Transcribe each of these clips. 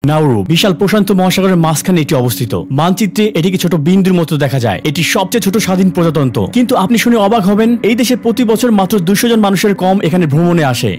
Nauru বিশাল প্রশান্ত মহাসাগরের মাঝখানে এটি অবস্থিত। মানচিত্রে এটিকে ছোট বিন্দুর মতো দেখা যায়। এটি সবচেয়ে ছোট স্বাধীন প্রজাতন্ত্র। কিন্তু আপনি শুনে অবাক হবেন, এই দেশে প্রতি বছর মাত্র 200 জন মানুষের কম এখানে ভ্রমণে আসে।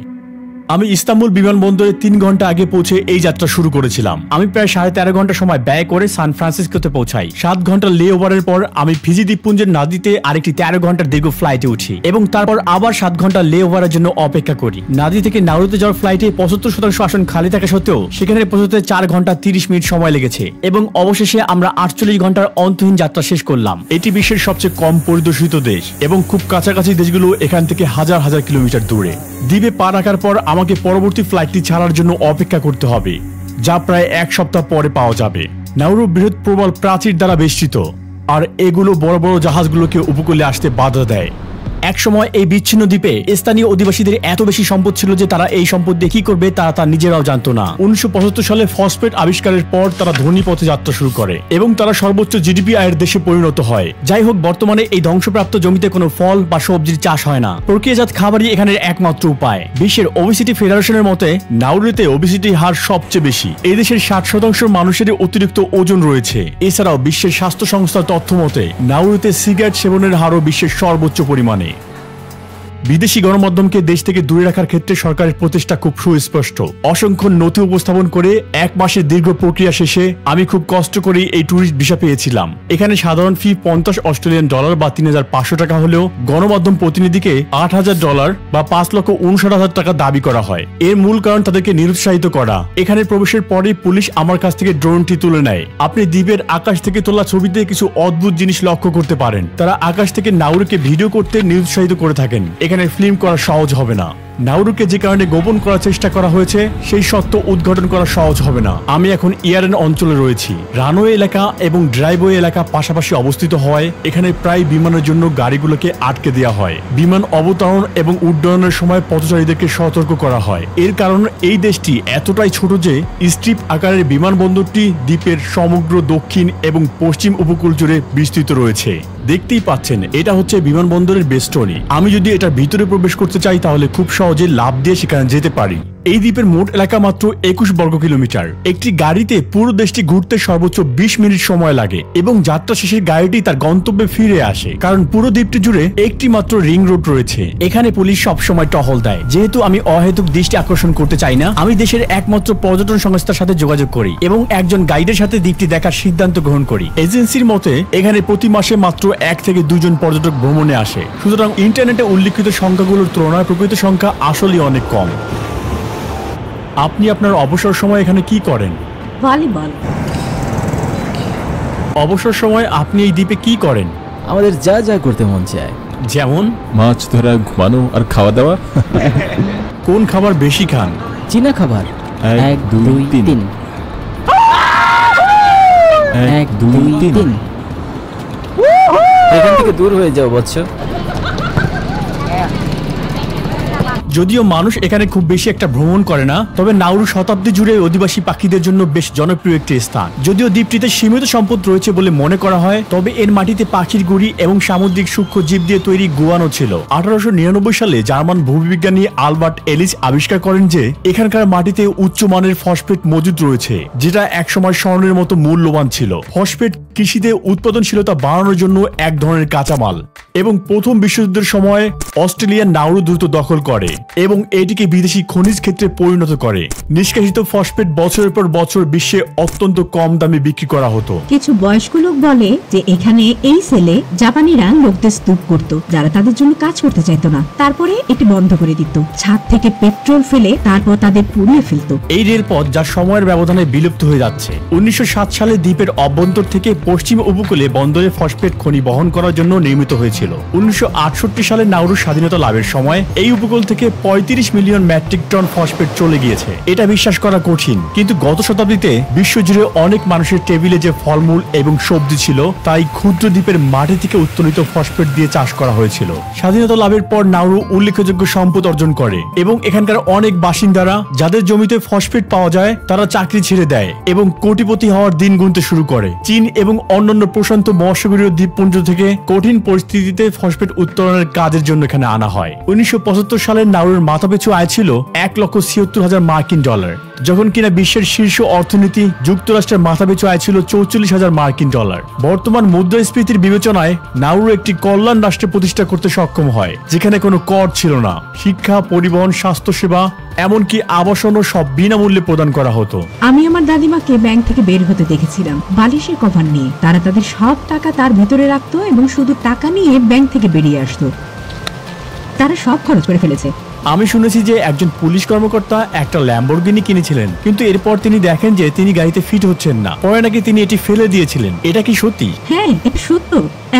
আমি ইস্তাম্বুল বিমানবন্দরে 3 ঘন্টা আগে পৌঁছে এই যাত্রা শুরু করেছিলাম। আমি প্রায় 13.5 ঘন্টা সময় ব্যয় করে সান ফ্রান্সিসকোতে পৌঁছাই। 7 ঘন্টা লে ওভারের পর আমি ফিজি দ্বীপপুঞ্জের নাদিতে আরেকটি 13 ঘন্টার দীর্ঘ ফ্লাইটে উঠি এবং তারপর আবার 7 ঘন্টা লে ওভারের জন্য অপেক্ষা করি। নাদি থেকে নাউরুতে যাওয়ার ফ্লাইটে 75% আসন খালি থাকা সত্ত্বেও সেখানে পৌঁছতে 4 ঘন্টা 30 মিনিট সময় লেগেছে এবং অবশেষে আমরা 48 ঘন্টার অন্তহীন যাত্রা শেষ করলাম। এটি বিশ্বের সবচেয়ে কম পরিদর্শিত দেশ এবং খুব কাছাকাছি দেশগুলো এখান থেকে হাজার হাজার কিলোমিটার দূরে। দ্বীপে পা রাখার পর আমাকে পরবর্তী ফ্লাইটটি ছাড়ার জন্য অপেক্ষা করতে হবে, যা প্রায় 1 সপ্তাহ পরে পাওয়া যাবে। নাউরু বৃহৎ প্রবল প্রাচীর দ্বারা বেষ্টিত, আর এগুলো বড় বড় জাহাজগুলোকে উপকূলে আসতে বাধা দেয়। একসময় এই বিচ্ছিন্ন দ্বীপে স্থানীয় অধিবাসীদের এত বেশি সম্পদ ছিল যে তারা এই সম্পদ দিয়ে কি করবে তা নিজেরাও জানতো না। 1975 সালে ফসফেট আবিষ্কারের পর তারা ধনী পথে যাত্রা শুরু করে এবং তারা সর্বোচ্চ জিডিপি আয়ের দেশে পরিণত হয়। যাই হোক, বর্তমানে এই ধ্বংসপ্রাপ্ত জমিতে কোনো ফল বা সবজির চাষ হয় না। প্রক্রিয়াজাত খাবারই এখানের একমাত্র উপায়। বিশ্বের ওবেসিটি ফেডারেশনের মতে নাউরুতে ওবেসিটি হার সবচেয়ে বেশি। এই দেশের 60% মানুষের অতিরিক্ত ওজন রয়েছে। এছাড়াও বিশ্বের স্বাস্থ্য সংস্থার তথ্য মতে নাউরুতে সিগারেট সেবনের হারও বিশ্বের সর্বোচ্চ পরিমাণে। বিদেশি গণমাধ্যমকে দেশ থেকে দূরে রাখার ক্ষেত্রে সরকারের প্রচেষ্টা খুব সুস্পষ্ট। অসংখ্য নথি উপস্থাপন করে 1 মাসের দীর্ঘ প্রক্রিয়া শেষে আমি খুব কষ্ট করে এই ট্যুরিস্ট ভিসা পেয়েছিলাম। এখানে সাধারণ ফি $50 অস্ট্রেলিয়ান বা 3,500 টাকা হলেও গণমাধ্যম প্রতিনিধিকে $8,000 বা 5,59,000 টাকা দাবি করা হয়। এর মূল কারণ তাদেরকে নিরুৎসাহিত করা। এখানে প্রবেশের পরেই পুলিশ আমার কাছ থেকে ড্রোনটি তুলে নেয়। আপনি দ্বীপের আকাশ থেকে তোলা ছবিতে কিছু অদ্ভুত জিনিস লক্ষ্য করতে পারেন। তারা আকাশ থেকে নাউরুকে ভিডিও করতে নিরুৎসাহিত করে থাকেন। এখানে ফিল্ম করা সহজ হবে না। নাউরুকে যে কারণে গোপন করার চেষ্টা করা হয়েছে সেই সত্য উদ্ঘাটন করা সহজ হবে না। আমি এখন ইয়ারেন অঞ্চলে রয়েছি। রানওয়ে এলাকা এবং ড্রাইভওয়ে এলাকা পাশাপাশি অবস্থিত হয়। এখানে প্রায় বিমানের জন্য গাড়িগুলোকে আটকে দেওয়া হয়। বিমান অবতরণ এবং উড্ডয়নের সময় পথচারীদেরকে সতর্ক করা হয়। এর কারণ এই দেশটি এতটাই ছোট যে স্ট্রিপ আকারের বিমানবন্দরটি দ্বীপের সমগ্র দক্ষিণ এবং পশ্চিম উপকূল জুড়ে বিস্তৃত রয়েছে। দেখতেই পাচ্ছেন, এটা হচ্ছে বিমানবন্দরের বেষ্টনী। আমি যদি এটার ভিতরে প্রবেশ করতে চাই তাহলে খুব সহজে লাফ দিয়ে সেখানে যেতে পারি। এই দ্বীপের মোট এলাকা মাত্র 21 বর্গ কিলোমিটার। একটি গাড়িতে পুরো দেশটি ঘুরতে সর্বোচ্চ 20 মিনিট সময় লাগে এবং যাত্রা শেষে গাড়িটি তার গন্তব্যে ফিরে আসে, কারণ পুরো দ্বীপটি জুড়ে একটি মাত্র রিং রোড রয়েছে। এখানে পুলিশ সবসময় টহল দেয়। যেহেতু আমি অহেতুক দৃষ্টি আকর্ষণ করতে চাই না, আমি দেশের একমাত্র পর্যটন সংস্থার সাথে যোগাযোগ করি এবং একজন গাইডের সাথে দ্বীপটি দেখার সিদ্ধান্ত গ্রহণ করি। এজেন্সির মতে এখানে প্রতি মাসে মাত্র 1 থেকে 2 জন পর্যটক ভ্রমণে আসে। সুতরাং ইন্টারনেটে উল্লিখিত সংখ্যাগুলোর তুলনায় প্রকৃত সংখ্যা আসলেই অনেক কম। আপনি আপনার অবসর সময় এখানে কি করেন? ভলিবল। অবসর সময় আপনি এই দ্বীপে কি করেন? আমাদের যা যা করতে মন চায়, যেমন মাছ ধরা, ঘুমানো আর খাওয়া দাওয়া। কোন খাবার বেশি খান? চীনা খাবার। 1 2 3 1 2 3। এখান থেকে দূর হয়ে যাও বৎস। যদিও মানুষ এখানে খুব বেশি একটা ভ্রমণ করে না, তবে নাউরু শতাব্দী জুড়ে অধিবাসী পাখিদের জন্য বেশ জনপ্রিয় একটি স্থান। যদিও দ্বীপটিতে সীমিত সম্পদ রয়েছে বলে মনে করা হয়, তবে এর মাটিতে পাখির গুড়ি এবং সামুদ্রিক সূক্ষ্ম জীব দিয়ে তৈরি গুয়ানো ছিল। 1899 সালে জার্মান ভূবিজ্ঞানী আলবার্ট এলিস আবিষ্কার করেন যে এখানকার মাটিতে উচ্চমানের ফসফেট মজুদ রয়েছে, যেটা একসময় স্বর্ণের মতো মূল্যবান ছিল। ফসফেট কৃষিতে উৎপাদনশীলতা বাড়ানোর জন্য এক ধরনের কাঁচামাল এবং প্রথম বিশ্বযুদ্ধের সময় অস্ট্রেলিয়ান নাউরু দ্রুত দখল করে এবং এটিকে বিদেশি খনিজ ক্ষেত্রে পরিণত করে। নিষ্কাশিত ফসফেট বছরের পর বছর বিশ্বে অত্যন্ত কম দামে বিক্রি করা হতো। কিছু বয়স্ক লোক বলে যে এখানে এই সেলে জাপানিরা লোকদের স্তূপ করত যারা তাদের জন্য কাজ করতে চাইতো না। তারপরে এটি বন্ধ করে দিত, ছাদ থেকে পেট্রোল ফেলে তারপর তাদের পুড়িয়ে ফেলতো। এই রেলপথ যা সময়ের ব্যবধানে বিলুপ্ত হয়ে যাচ্ছে। 1907 সালে দ্বীপের অভ্যন্তর থেকে পশ্চিম উপকূলে বন্দরে ফসফেট খনি বহন করার জন্য নির্মিত হয়েছিল। 1968 সালে নাউরু স্বাধীনতা লাভের সময় এই উপকূল থেকে 35 মিলিয়ন মেট্রিক টন ফসফেট চলে গিয়েছে। এটা বিশ্বাস করা কঠিন, কিন্তু গত শতাব্দীতে বিশ্বজুড়ে অনেক মানুষের টেবিলে যে ফলমূল এবং সবজি ছিল তাই ক্ষুদ্র দ্বীপের মাটি থেকে উত্তোলিত ফসফেট দিয়ে চাষ করা হয়েছিল। স্বাধীনতা লাভের পর নাউরু উল্লেখযোগ্য সম্পদ অর্জন করে এবং এখানকার অনেক বাসিন্দারা যাদের জমিতে ফসফেট পাওয়া যায় তারা চাকরি ছেড়ে দেয় এবং কোটিপতি হওয়ার দিন গুনতে শুরু করে। চীন এবং অন্যান্য প্রশান্ত মহাসাগরীয় দ্বীপপুঞ্জ থেকে কঠিন পরিস্থিতিতে ফসফেট উত্তোলনের কাজের জন্য এখানে আনা হয়। 1975 সালে নাউরু নাউরুর মাথাপিছু আয় ছিল $1,76,000 মার্কিন। যখন কিনা বিশ্বের শীর্ষ অর্থনীতি যুক্তরাষ্ট্রের মাথাপিছু আয় ছিল $44,000 মার্কিন। বর্তমান মুদ্রাস্ফীতির বিবেচনায় নাউরু একটি কল্যাণ রাষ্ট্র প্রতিষ্ঠা করতে সক্ষম হয়, যেখানে কোনো কর ছিল না। শিক্ষা, পরিবহন, স্বাস্থ্যসেবা, এমনকি আবাসনও সব বিনামূল্যে প্রদান করা হতো। আমি আমার দাদিমাকে ব্যাংক থেকে বের হতে দেখেছিলাম বালিশের কভার নিয়ে। তারা তাদের সব টাকা তার ভিতরে রাখতো এবং শুধু টাকা নিয়ে ব্যাংক থেকে বেরিয়ে আসতো। তারা সব খরচ করে ফেলেছে। আমি শুনেছি যে একজন পুলিশ কর্মকর্তা একটা ল্যাম্বরগিনি কিনেছিলেন, কিন্তু এরপর তিনি দেখেন যে তিনি গাড়িতে ফিট হচ্ছেন না, পরে নাকি তিনি এটি ফেলে দিয়েছিলেন। এটা কি সত্যি? হ্যাঁ, এটা সত্য।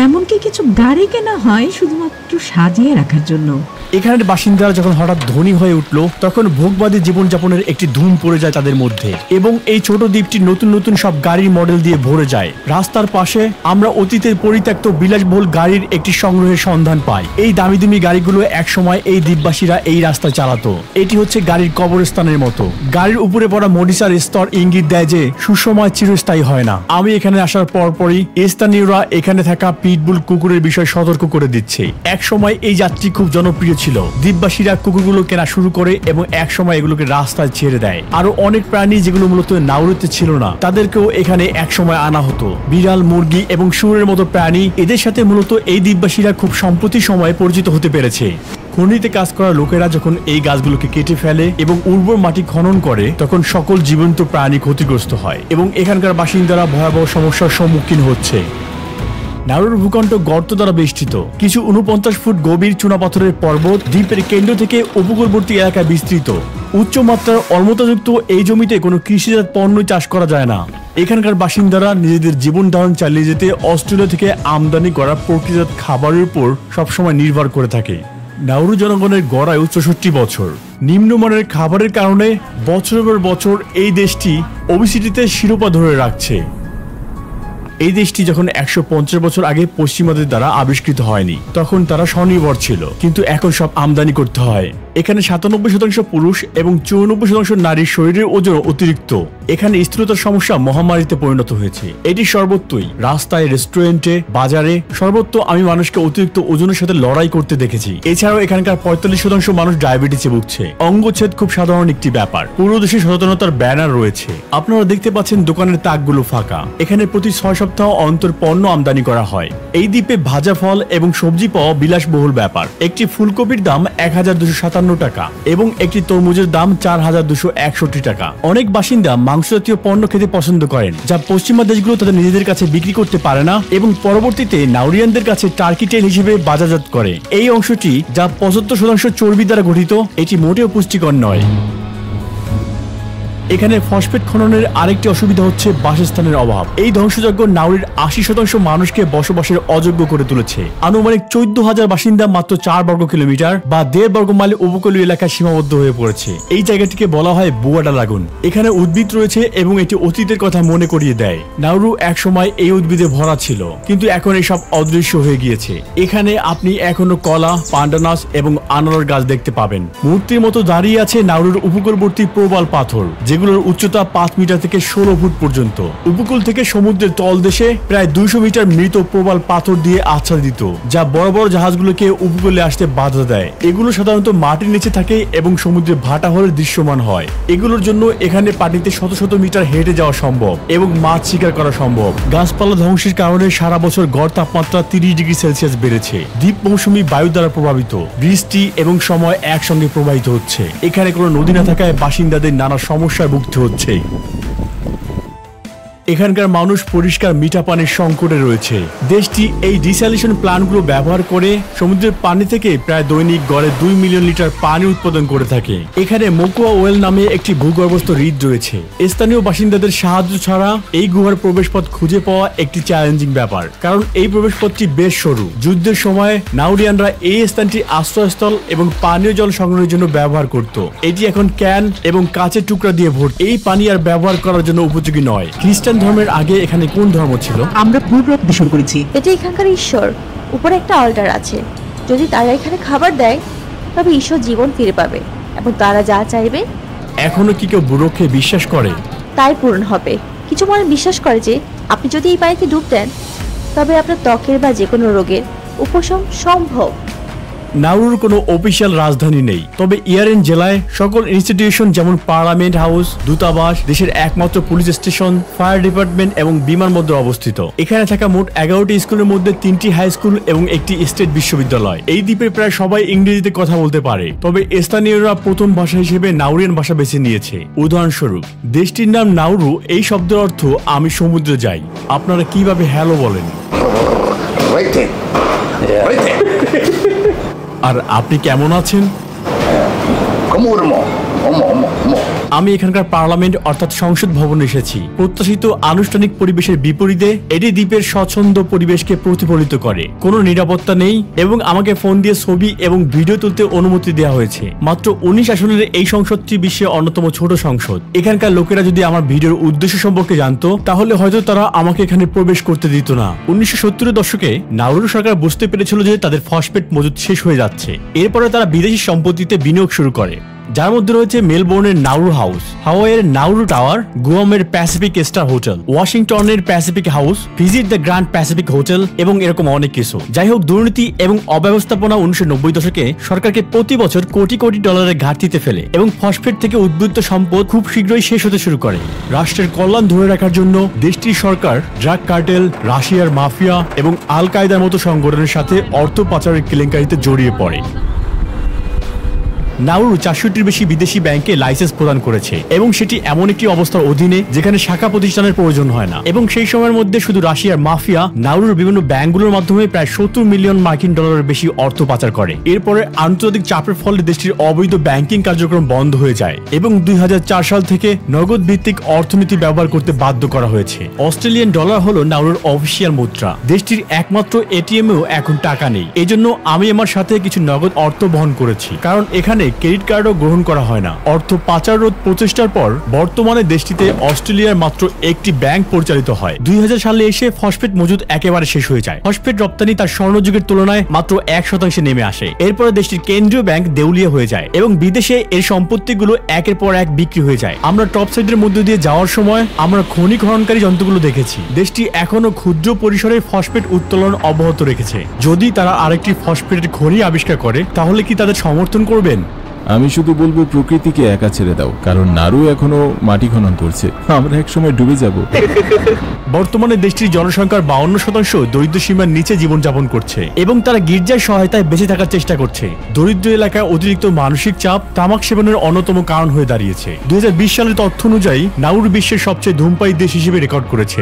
এমনকি কিছু গাড়ি কেনা হয় শুধুমাত্র সাজিয়ে রাখার জন্য। এখানের বাসিন্দারা যখন হঠাৎ ধনী হয়ে উঠল, তখন ভোগবাদী জীবনযাপনের একটি ধুম পড়ে যায় তাদের মধ্যে, এবং এই ছোট দ্বীপটি নতুন নতুন সব গাড়ির মডেল দিয়ে ভরে যায়। রাস্তার পাশে আমরা অতীতের পরিত্যক্ত বিলাসবহুল গাড়ির একটি সংগ্রহের সন্ধান পাই। এই দামি দামি গাড়িগুলো একসময় এই দ্বীপবাসীরা এই রাস্তায় চালাতো। এটি হচ্ছে গাড়ির কবরস্থানের মতো। গাড়ির উপরে পড়া মডিসার স্তর ইঙ্গিত দেয় যে সুসময় চিরস্থায়ী হয় না। আমি এখানে আসার পরপরই স্থানীয়রা এখানে থাকা পিটবুল কুকুরের বিষয়ে সতর্ক করে দিচ্ছে। এক সময় এই যাত্রী খুব জনপ্রিয় ছিল। দ্বীপবাসীরা কুকুরগুলো কেনা শুরু করে এবং এক সময় এগুলোকে রাস্তায় ছেড়ে দেয়। আরো অনেক প্রাণী যেগুলো মূলত নাউরুতে ছিল না, তাদেরকেও এখানে এক সময় আনা হতো। বিড়াল, মুরগি এবং শুয়োরের মতো প্রাণী, এদের সাথে মূলত এই দ্বীপবাসীরা খুব সম্প্রতি সময়ে পরিচিত হতে পেরেছে। খনিতে কাজ করা লোকেরা যখন এই গাছগুলোকে কেটে ফেলে এবং উর্বর মাটি খনন করে, তখন সকল জীবন্ত প্রাণী ক্ষতিগ্রস্ত হয় এবং এখানকার বাসিন্দারা ভয়াবহ সমস্যার সম্মুখীন হচ্ছে। নাউরুর ভূখণ্ড গর্ত দ্বারা বেষ্টিত। কিছু 49 ফুট গভীর চুনাপাথরের পর্বত দ্বীপের কেন্দ্র থেকে উপকূলবর্তী এলাকায় বিস্তৃত। উচ্চমাত্রার অম্লতাযুক্ত এই জমিতে কোনো কৃষিজাত পণ্য চাষ করা যায় না। এখানকার বাসিন্দারা নিজেদের জীবন ধারণ চালিয়ে যেতে অস্ট্রেলিয়া থেকে আমদানি করা প্রকৃতিজাত খাবারের উপর সবসময় নির্ভর করে থাকে। নাউরু জনগণের গড় আয়ু 64 বছর। নিম্নমানের খাবারের কারণে বছরের পর বছর এই দেশটি ওবেসিটিতে শিরোপা ধরে রাখছে। এই দেশটি যখন 150 বছর আগে পশ্চিমাদের দ্বারা আবিষ্কৃত হয়নি, তখন তারা স্বনির্ভর ছিল, কিন্তু এখন সব আমদানি করতে হয়। এখানে 97% পুরুষ এবং 94% নারীর শরীরের ওজন অতিরিক্ত। এখানে স্থূলতার সমস্যা মহামারীতে পরিণত হয়েছে। এটি সর্বত্রই, রাস্তায়, রেস্টুরেন্টে, বাজারে, সর্বত্র আমি মানুষকে অতিরিক্ত ওজনের সাথে লড়াই করতে দেখেছি। এছাড়াও এখানকার 45% মানুষ ডায়াবেটিসে ভুগছে। অঙ্গচ্ছেদ খুব সাধারণ একটি ব্যাপার। পুরো দেশে সচেতনতার ব্যানার রয়েছে। আপনারা দেখতে পাচ্ছেন দোকানের তাকগুলো ফাঁকা। এখানে প্রতি 6 সপ্তাহ অন্তর পণ্য আমদানি করা হয়। এই দ্বীপে ভাজা ফল এবং সবজি পাওয়া বিলাসবহুল ব্যাপার। একটি ফুলকপির দাম 1257 টাকা এবং একটি তরমুজের দাম 4261 টাকা। অনেক বাসিন্দা মাংস জাতীয় পণ্য খেতে পছন্দ করেন, যা পশ্চিমা দেশগুলো তাদের নিজেদের কাছে বিক্রি করতে পারে না এবং পরবর্তীতে নাউরিয়ানদের কাছে টার্কি টেল হিসেবে বাজারজাত করে। এই অংশটি, যা 75% চর্বি দ্বারা গঠিত, এটি মোটেও পুষ্টিকর নয়। এখানে ফসফেট খননের আরেকটি অসুবিধা হচ্ছে বাসস্থানের অভাব। এই ধ্বংসযজ্ঞ নাউরির 80% মানুষকে বসবাসের অযোগ্য করে তুলেছে। আনুমানিক 14,000 বাসিন্দা মাত্র 4 বর্গ কিলোমিটার বা 1.5 বর্গ মাইল উপকূলীয় এলাকায় সীমাবদ্ধ হয়ে পড়েছে। এই জায়গাটিকে বলা হয় বুয়াডা লাগুন। এখানে উদ্ভিদ রয়েছে এবং এটি অতীতের কথা মনে করিয়ে দেয়। নাউরু এক সময় এই উদ্ভিদে ভরা ছিল, কিন্তু এখন এসব অদৃশ্য হয়ে গিয়েছে। এখানে আপনি এখনো কলা, পান্ডানাস এবং আনারস গাছ দেখতে পাবেন। মূর্তির মতো দাঁড়িয়ে আছে নাউরুর উপকূলবর্তী প্রবাল পাথর, যেগুলোর উচ্চতা 5 মিটার থেকে 16 ফুট পর্যন্ত। উপকূল থেকে সমুদ্রের তলদেশে প্রায় 200 মিটার মৃত প্রবাল পাথর দিয়ে আচ্ছাদিত, যা বড় বড় জাহাজগুলোকে উপকূলে আসতে বাধা দেয়। এগুলো সাধারণত মাটির নিচে থাকে এবং সমুদ্রে ভাটা হলে দৃশ্যমান হয়। এগুলোর জন্য এখানে পানিতে শত শত মিটার হেঁটে যাওয়া সম্ভব এবং মাছ শিকার করা সম্ভব। গাছপালা ধ্বংসের কারণে সারা বছর গড় তাপমাত্রা 30 ডিগ্রি সেলসিয়াস বেড়েছে। দ্বীপ মৌসুমী বায়ু দ্বারা প্রভাবিত, বৃষ্টি এবং সময় একসঙ্গে প্রবাহিত হচ্ছে। এখানে কোনো নদী না থাকায় বাসিন্দাদের নানা সমস্যায় ভুগতে হচ্ছে। এখানকার মানুষ পরিষ্কার মিঠা পানির সংকটে রয়েছে। দেশটি এই ডিস্যালিনেশন প্ল্যান্টগুলো ব্যবহার করে সমুদ্রের পানি থেকে প্রায় দৈনিক গড়ে 2 মিলিয়ন লিটার পানি উৎপাদন করে থাকে। এখানে মোকোয়া ওয়েল নামে একটি ভূগর্ভস্থ হ্রদ রয়েছে। স্থানীয় বাসিন্দাদের সাহায্য ছাড়া এই গুহার প্রবেশপথ খুঁজে পাওয়া একটি চ্যালেঞ্জিং ব্যাপার, কারণ এই প্রবেশপথটি বেশ সরু। যুদ্ধের সময় নাউরিয়ানরা এই স্থানটি আশ্রয়স্থল এবং পানীয় জল সংগ্রহের জন্য ব্যবহার করত। এটি এখন ক্যান এবং কাঁচের টুকরা দিয়ে ভর্তি। এই পানি আর ব্যবহার করার জন্য উপযোগী নয়। খ্রিস্টান ধর্মের আগে এখানে কোন ধর্ম ছিল? আমরা পূর্ব শুরু করেছি। এটা এখানকার ঈশ্বর। উপরে একটা অল্টার আছে। যদি তারা এখানে খাবার দেয়, তবে ঈশ্বর জীবন ফিরে পাবে এবং তারা যা চাইবে। এখনো কি কেউ বুড়োকে বিশ্বাস করে? তাই পূরণ হবে। কিছু মানুষ বিশ্বাস করে যে আপনি যদি এই পানিতে ডুব দেন, তবে আপনার ত্বকের বা যে কোনো রোগের উপশম সম্ভব। নাউরুর কোনো অফিসিয়াল রাজধানী নেই, তবে ইয়ারেন জেলায় সকল ইনস্টিটিউশন যেমন পার্লামেন্ট হাউস, দূতাবাস, দেশের একমাত্র পুলিশ স্টেশন, ফায়ার ডিপার্টমেন্ট এবং বিমানবন্দর অবস্থিত। এখানে থাকা মোট 11টি স্কুলের মধ্যে 3টি হাই স্কুল এবং একটি স্টেট বিশ্ববিদ্যালয়। এই দ্বীপে প্রায় সবাই ইংরেজিতে কথা বলতে পারে, তবে স্থানীয়রা প্রথম ভাষা হিসেবে নাউরিয়ান ভাষা বেছে নিয়েছে। উদাহরণস্বরূপ, দেশটির নাম নাউরু, এই শব্দের অর্থ আমি সমুদ্রে যাই। আপনারা কিভাবে হ্যালো বলেন? আর আপনি কেমন আছেন? আমি এখানকার পার্লামেন্ট অর্থাৎ সংসদ ভবনে এসেছি। প্রত্যাশিত আনুষ্ঠানিক পরিবেশের বিপরীতে এটি দ্বীপের স্বচ্ছন্দ পরিবেশকে প্রতিফলিত করে। কোনো নিরাপত্তা নেই এবং আমাকে ফোন দিয়ে ছবি এবং ভিডিও তুলতে অনুমতি দেওয়া হয়েছে। মাত্র 19 আসনের এই সংসদটি বিশ্বের অন্যতম ছোট সংসদ। এখানকার লোকেরা যদি আমার ভিডিওর উদ্দেশ্য সম্পর্কে জানতো তাহলে হয়তো তারা আমাকে এখানে প্রবেশ করতে দিত না। 1970-এর দশকে নাউরু সরকার বুঝতে পেরেছিল যে তাদের ফসফেট মজুদ শেষ হয়ে যাচ্ছে। এরপরে তারা বিদেশি সম্পত্তিতে বিনিয়োগ শুরু করে, যার মধ্যে রয়েছে মেলবোর্নের নাউরু হাউস, হাওয়াইয়ের নাউরু টাওয়ার, গুয়ামের প্যাসিফিক স্টার হোটেল, ওয়াশিংটনের Pacific House, visit the Grand Pacific Hotel এবং এরকম অনেক কিছু। যাই হোক, দুর্নীতি এবং অব্যবস্থাপনা 1990 দশকে সরকারকে প্রতি বছর কোটি কোটি ডলারের ঘাটতিতে ফেলে এবং ফসফেট থেকে উদ্বুদ্ধ সম্পদ খুব শীঘ্রই শেষ হতে শুরু করে। রাষ্ট্রের কল্যাণ ধরে রাখার জন্য দেশটির সরকার ড্রাগ কার্টেল, রাশিয়ার মাফিয়া এবং আল কায়দার মতো সংগঠনের সাথে অর্থ পাচারের কেলেঙ্কারিতে জড়িয়ে পড়ে। নাউরু 400টির বেশি বিদেশি ব্যাংকে লাইসেন্স প্রদান করেছে এবং সেটি এমন একটি অবস্থার অধীনে যেখানে শাখা প্রতিষ্ঠানের প্রয়োজন হয় না। এবং সেই সময়ের মধ্যে শুধু রাশিয়ার মাফিয়া নাউরুর বিভিন্ন ব্যাংকগুলোর মাধ্যমে প্রায় 70 মিলিয়ন মার্কিন ডলারের বেশি অর্থ পাচার করে। এরপরে আন্তর্জাতিক চাপের ফলে দেশটির অবৈধ ব্যাংকিং কার্যক্রম বন্ধ হয়ে যায় এবং 2004 সাল থেকে নগদ ভিত্তিক অর্থনীতি ব্যবহার করতে বাধ্য করা হয়েছে। অস্ট্রেলিয়ান ডলার হলো নাউরুর অফিসিয়াল মুদ্রা। দেশটির একমাত্র এটিএমেও এখন টাকা নেই। এজন্য আমি আমার সাথে কিছু নগদ অর্থ বহন করেছি, কারণ এখানে ক্রেডিট কার্ডও গ্রহণ করা হয় না। অর্থ পাচার রোধ প্রচেষ্টার পর বর্তমানে দেশটিতে অস্ট্রেলিয়ার মাত্র একটি ব্যাংক পরিচালিত হয়। 2000 সালে এসে ফসফেট মজুদ একেবারে শেষ হয়ে যায়। ফসফেট রপ্তানি তার স্বর্ণযুগের তুলনায় মাত্র 1% নেমে আসে। এরপরে দেশটির কেন্দ্রীয় ব্যাংক দেউলিয়া হয়ে যায় এবং বিদেশে এর সম্পত্তিগুলো একের পর এক বিক্রি হয়ে যায়। আমরা টপ সাইডের মধ্য দিয়ে যাওয়ার সময় আমরা খনি খননকারী যন্ত্রগুলো দেখেছি। দেশটি এখনো ক্ষুদ্র পরিসরে ফসফেট উত্তোলন অব্যাহত রেখেছে। যদি তারা আরেকটি ফসফেটের খনি আবিষ্কার করে তাহলে কি তাদের সমর্থন করবেন? আমি শুধু বলবো প্রকৃতিকে একা ছেড়ে দাও, কারণ নারু এখনো মাটি খনন করছে। আমরা একসময় ডুবে যাব। বর্তমানে দেশটির জনসংখ্যার 52% দরিদ্র সীমার নিচে জীবনযাপন করছে এবং তারা গির্জার সহায়তায় বেঁচে থাকার চেষ্টা করছে। দরিদ্র এলাকায় অতিরিক্ত মানসিক চাপ তামাক সেবনের অন্যতম কারণ হয়ে দাঁড়িয়েছে। 2020 সালের তথ্য অনুযায়ী নাউরু বিশ্বের সবচেয়ে ধূমপায়ী দেশ হিসেবে রেকর্ড করেছে।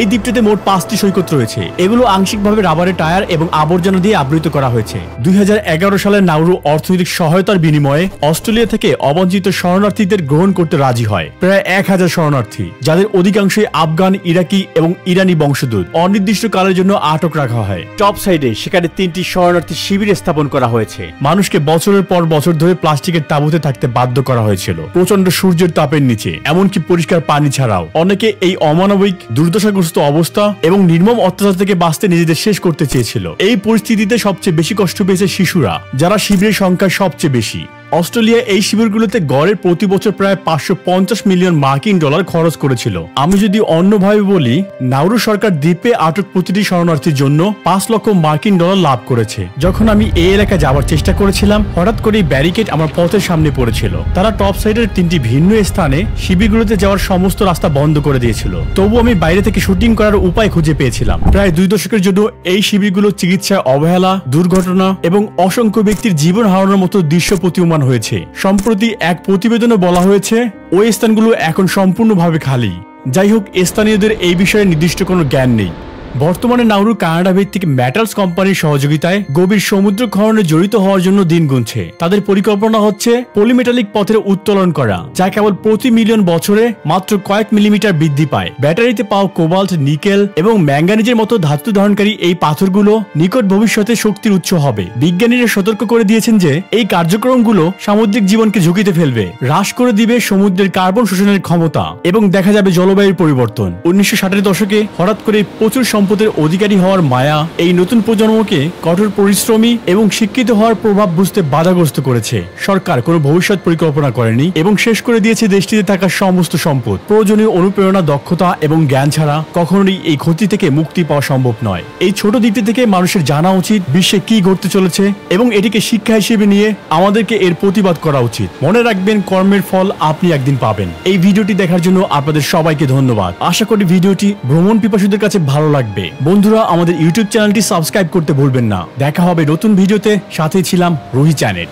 এই দ্বীপটিতে মোট 5টি সৈকত রয়েছে। এগুলো আংশিকভাবে রাবারের টায়ার এবং আবর্জনা দিয়ে আবৃত করা হয়েছে। 2011 সালে নাউরু অর্থনৈতিক সহায়তার বিনিময়ে অস্ট্রেলিয়া থেকে অবাঞ্ছিত শরণার্থীদের গ্রহণ করতে রাজি হয়। প্রায় 1000 শরণার্থী, যাদের অধিকাংশই আফগান, ইরাকি এবং ইরানি বংশোদ্ভূত, অনির্দিষ্ট কালের জন্য আটক রাখা হয়। টপ সাইডে সেখানে 3টি শরণার্থী শিবির স্থাপন করা হয়েছে। মানুষকে বছরের পর বছর ধরে প্লাস্টিকের তাঁবুতে থাকতে বাধ্য করা হয়েছিল, প্রচন্ড সূর্যের তাপের নিচে, এমনকি পরিষ্কার পানি ছাড়াও। অনেকে এই অমানবিক দুর্দশাগ্রস্ত অবস্থা এবং নির্মম অত্যাচার থেকে বাঁচতে নিজেদের শেষ করতে চেয়েছিল। এই পরিস্থিতিতে সবচেয়ে বেশি কষ্ট পেয়েছে শিশুরা, যারা শিবিরের সংখ্যা সবচেয়ে বেশি। অস্ট্রেলিয়া এই শিবিরগুলোতে গড়ে প্রতি বছর প্রায় 550 মিলিয়ন মার্কিন ডলার খরচ করেছিল। আমি যদি অন্যভাবে বলি, নাউরু সরকার দ্বীপে আটক প্রতিটি শরণার্থীর জন্য 5 লক্ষ মার্কিন ডলার লাভ করেছে। যখন আমি এই এলাকায় যাওয়ার চেষ্টা করেছিলাম, হঠাৎ করে ব্যারিকেড আমার পথের সামনে পড়েছিল। তারা টপ সাইডের 3টি ভিন্ন স্থানে শিবিরগুলোতে যাওয়ার সমস্ত রাস্তা বন্ধ করে দিয়েছিল। তবু আমি বাইরে থেকে শুটিং করার উপায় খুঁজে পেয়েছিলাম। প্রায় 2 দশকের জন্য এই শিবিরগুলো চিকিৎসায় অবহেলা, দুর্ঘটনা এবং অসংখ্য ব্যক্তির জীবন হারানোর মতো দৃশ্য প্রতীয়মান হয়েছে। সম্প্রতি এক প্রতিবেদনে বলা হয়েছে ওই স্থানগুলো এখন সম্পূর্ণভাবে খালি। যাই হোক, স্থানীয়দের এই বিষয়ে নির্দিষ্ট কোনো জ্ঞান নেই। বর্তমানে নাউরু কানাডা ভিত্তিক মেটালস কোম্পানির সহযোগিতায় গভীর সমুদ্র খননে জড়িত হওয়ার জন্য দিন গুনছে। তাদের পরিকল্পনা হচ্ছে পলিমেটালিক পথের উত্তোলন করা, যা কেবল প্রতি মিলিয়ন বছরে মাত্র কয়েক মিলিমিটার বৃদ্ধি পায়। ব্যাটারিতে পাওয়া কোবাল্ট, নিকেল এবং ম্যাঙ্গানিজের মতো ধাতু ধারণকারী এই পাথরগুলো নিকট ভবিষ্যতে শক্তির উৎস হবে। বিজ্ঞানীরা সতর্ক করে দিয়েছেন যে এই কার্যক্রমগুলো সামুদ্রিক জীবনকে ঝুঁকিতে ফেলবে, হ্রাস করে দিবে সমুদ্রের কার্বন শোষণের ক্ষমতা এবং দেখা যাবে জলবায়ুর পরিবর্তন। 1960-এর দশকে হঠাৎ করে প্রচুর সম্পদের অধিকারী হওয়ার মায়া এই নতুন প্রজন্মকে কঠোর পরিশ্রমী এবং শিক্ষিত হওয়ার প্রভাব বুঝতে বাধাগ্রস্ত করেছে। সরকার কোনো ভবিষ্যৎ পরিকল্পনা করেনি এবং শেষ করে দিয়েছে দেশটিতে থাকা সমস্ত সম্পদ। প্রয়োজনীয় অনুপ্রেরণা, দক্ষতা এবং জ্ঞান ছাড়া কখনোই এই ক্ষতি থেকে মুক্তি পাওয়া সম্ভব নয়। এই ছোট দিকটি থেকে মানুষের জানা উচিত বিশ্বে কি ঘটতে চলেছে এবং এটিকে শিক্ষা হিসেবে নিয়ে আমাদেরকে এর প্রতিবাদ করা উচিত। মনে রাখবেন, কর্মের ফল আপনি একদিন পাবেন। এই ভিডিওটি দেখার জন্য আপনাদের সবাইকে ধন্যবাদ। আশা করি ভিডিওটি ভ্রমণ পিপাসুদের কাছে ভালো লাগবে। বন্ধুরা, আমাদের ইউটিউব চ্যানেলটি সাবস্ক্রাইব করতে ভুলবেন না। দেখা হবে নতুন ভিডিওতে। সাথে ছিলাম রুহি চ্যানেল।